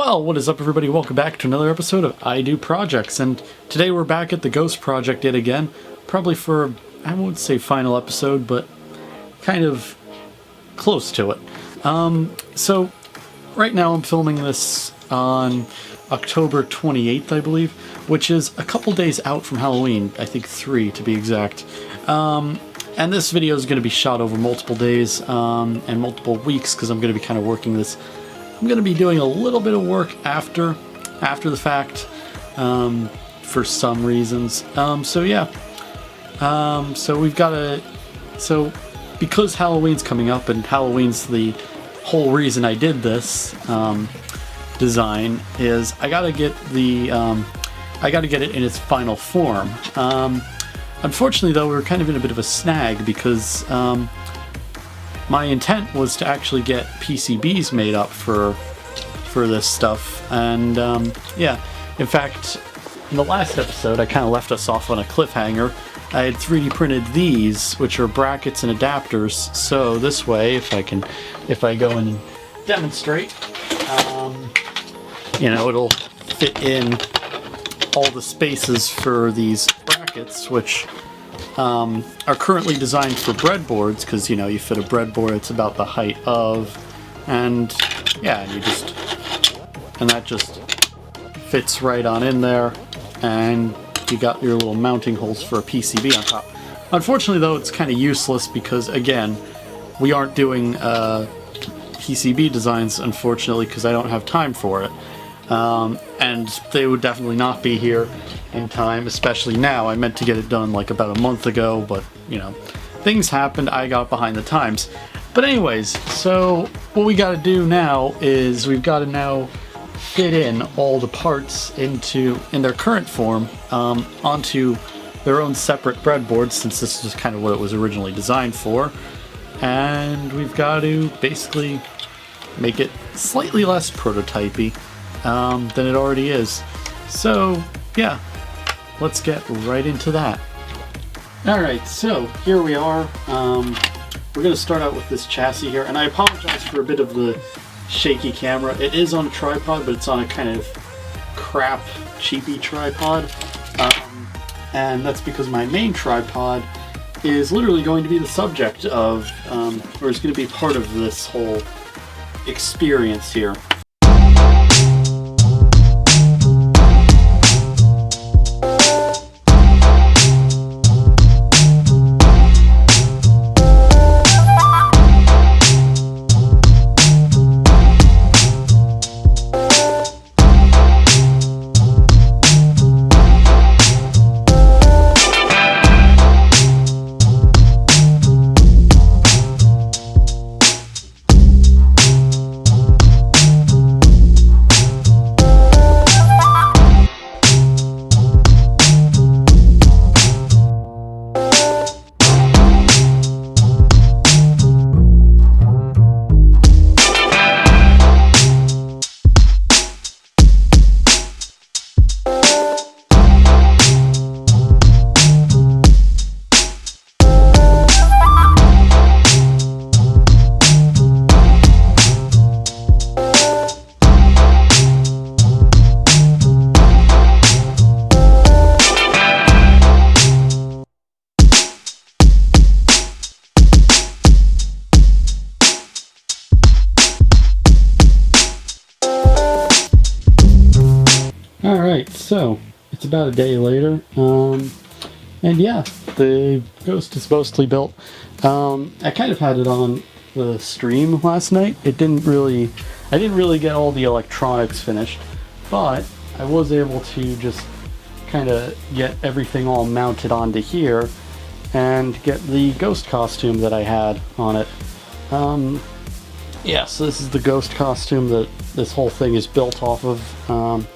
Well, what is up everybody? Welcome back to another episode of I Do Projects, and today we're back at the Ghost Project yet again, probably for, I won't say final episode, but kind of close to it. So right now I'm filming this on October 28th, I believe, which is a couple days out from Halloween, I think 3 to be exact. And this video is going to be shot over multiple days and multiple weeks because I'm going to be kind of working this. I'm going to be doing a little bit of work after the fact for some reasons. So yeah. So we've got a... So because Halloween's coming up and Halloween's the whole reason I did this design is I got to get the... I got to get it in its final form. Unfortunately though, we were kind of in a bit of a snag because my intent was to actually get PCBs made up for this stuff, and yeah, in fact, in the last episode I kind of left us off on a cliffhanger. I had 3D printed these, which are brackets and adapters, so this way, if I go and demonstrate, you know, it'll fit in all the spaces for these brackets, which are currently designed for breadboards, because you know, you fit a breadboard, it's about the height of, and yeah, and that just fits right on in there, and you got your little mounting holes for a PCB on top. Unfortunately though, it's kind of useless because again, we aren't doing PCB designs, unfortunately, because I don't have time for it. And they would definitely not be here in time, especially now. I meant to get it done like about a month ago, but you know, things happened, I got behind the times. But anyways, so what we got to do now is we've got to now fit in all the parts in their current form onto their own separate breadboards, since this is kind of what it was originally designed for. And we've got to basically make it slightly less prototypey than it already is. So yeah, let's get right into that. Alright, so here we are. We're going to start out with this chassis here, and I apologize for a bit of the shaky camera. It is on a tripod, but it's on a kind of crap, cheapy tripod. And that's because my main tripod is literally going to be the subject of, or is going to be part of this whole experience here. Alright, so it's about a day later, and yeah, the Ghost is mostly built. I kind of had it on the stream last night. I didn't really get all the electronics finished, but I was able to just kind of get everything all mounted onto here and get the Ghost costume that I had on it. Yeah, so this is the Ghost costume that this whole thing is built off of.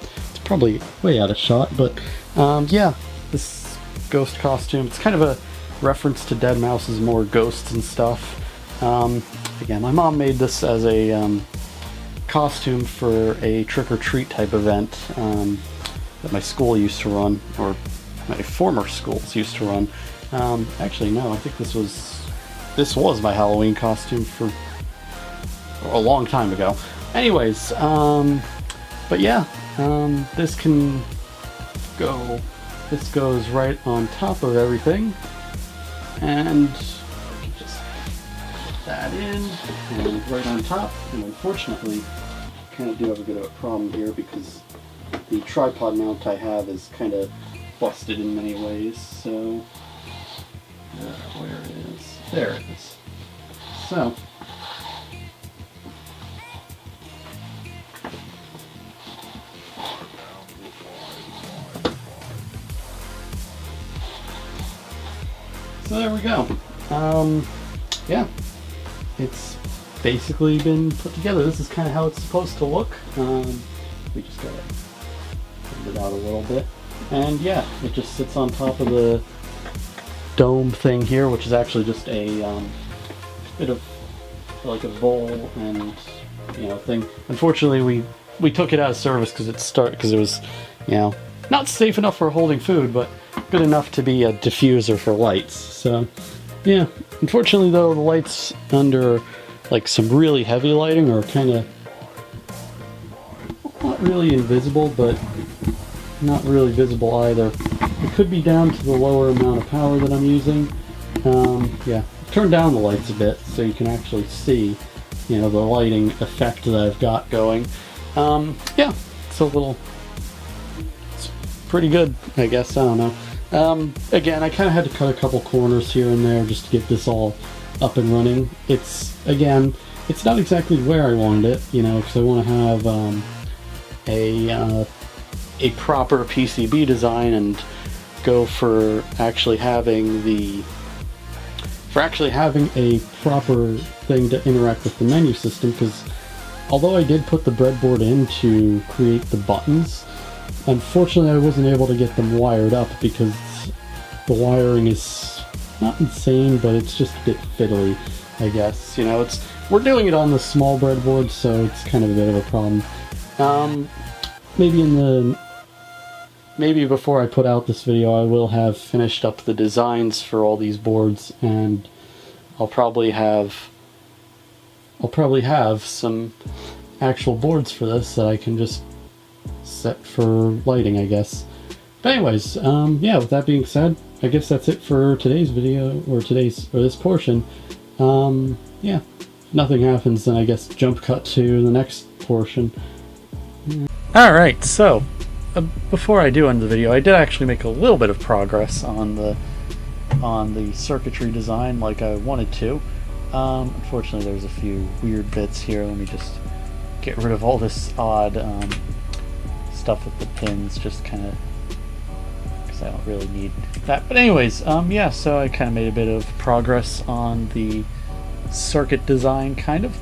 Probably way out of shot, but yeah, this Ghost costume, it's kind of a reference to Deadmau5's more ghosts and stuff. Again, my mom made this as a costume for a trick-or-treat type event that my school used to run, or my former schools used to run. Actually, no, I think this was my Halloween costume for a long time ago. Anyways, But yeah, this can go, this goes right on top of everything, and just put that in, and right on top. And unfortunately, I kind of do have a bit of a problem here because the tripod mount I have is kind of busted in many ways, so where it is, there it is. So there we go. Yeah, it's basically been put together. This is kind of how it's supposed to look. We just gotta bend it out a little bit. And yeah, it just sits on top of the dome thing here, which is actually just a bit of like a bowl and, you know, thing. Unfortunately, we took it out of service because it was, you know, not safe enough for holding food, but good enough to be a diffuser for lights. So yeah, unfortunately though, the lights under like some really heavy lighting are kind of not really invisible, but not really visible either. It could be down to the lower amount of power that I'm using. Yeah, turn down the lights a bit so you can actually see, you know, the lighting effect that I've got going. Yeah, it's pretty good, I guess. I don't know. Again, I kind of had to cut a couple corners here and there just to get this all up and running. It's not exactly where I wanted it, you know, because I want to have a proper PCB design and go for actually having a proper thing to interact with the menu system, because although I did put the breadboard in to create the buttons, unfortunately I wasn't able to get them wired up because the wiring is not insane, but it's just a bit fiddly, I guess. You know, we're doing it on the small breadboard, so it's kind of a bit of a problem. Maybe before I put out this video, I will have finished up the designs for all these boards, and I'll probably have some actual boards for this that I can just set for lighting, I guess. But anyways, yeah, with that being said, I guess that's it for today's video, or this portion. Yeah, if nothing happens, then I guess jump cut to the next portion. Alright, so before I do end the video, I did actually make a little bit of progress on the circuitry design like I wanted to. Unfortunately, there's a few weird bits here. Let me just get rid of all this odd stuff with the pins, just kind of because I don't really need that. But anyways, yeah, so I kind of made a bit of progress on the circuit design, kind of.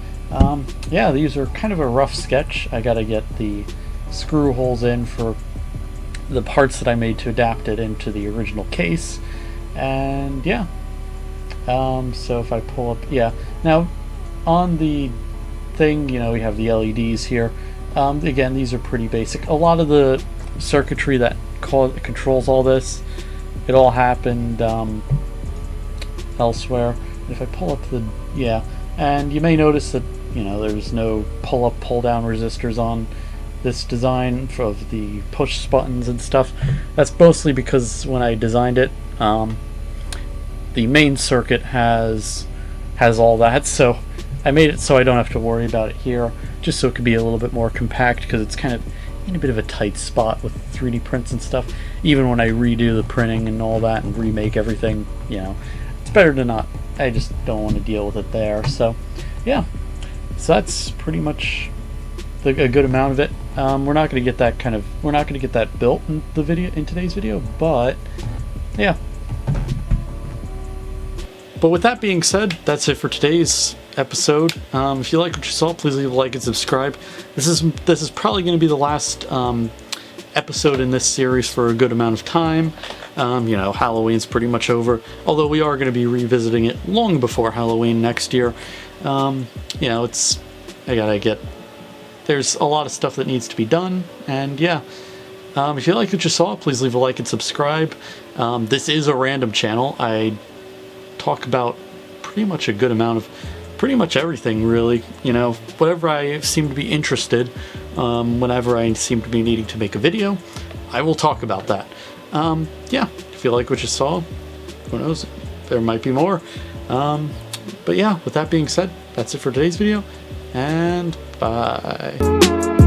Yeah, these are kind of a rough sketch. I gotta get the screw holes in for the parts that I made to adapt it into the original case, and yeah. So if I pull up, yeah, now on the thing, you know, we have the LEDs here. Again, these are pretty basic. A lot of the circuitry that controls all this, it all happened elsewhere. If I pull up the, yeah, and you may notice that, you know, there's no pull-up, pull-down resistors on this design of the push buttons and stuff. That's mostly because when I designed it, the main circuit has all that, so I made it so I don't have to worry about it here, just so it could be a little bit more compact, because it's kind of in a bit of a tight spot with 3D prints and stuff. Even when I redo the printing and all that and remake everything, you know, it's better to not, I just don't want to deal with it there. So yeah, so that's pretty much a good amount of it. We're not going to get that built in the video, in today's video, but yeah. But with that being said, that's it for today's episode. If you like what you saw, please leave a like and subscribe. This is probably going to be the last episode in this series for a good amount of time. You know, Halloween's pretty much over, although we are going to be revisiting it long before Halloween next year. You know, there's a lot of stuff that needs to be done, and yeah. If you like what you saw, please leave a like and subscribe. This is a random channel. I talk about pretty much a good amount of pretty much everything, really. You know, whatever I seem to be interested, whenever I seem to be needing to make a video, I will talk about that. Yeah, if you like what you saw, who knows, there might be more. But yeah, with that being said, that's it for today's video, and bye.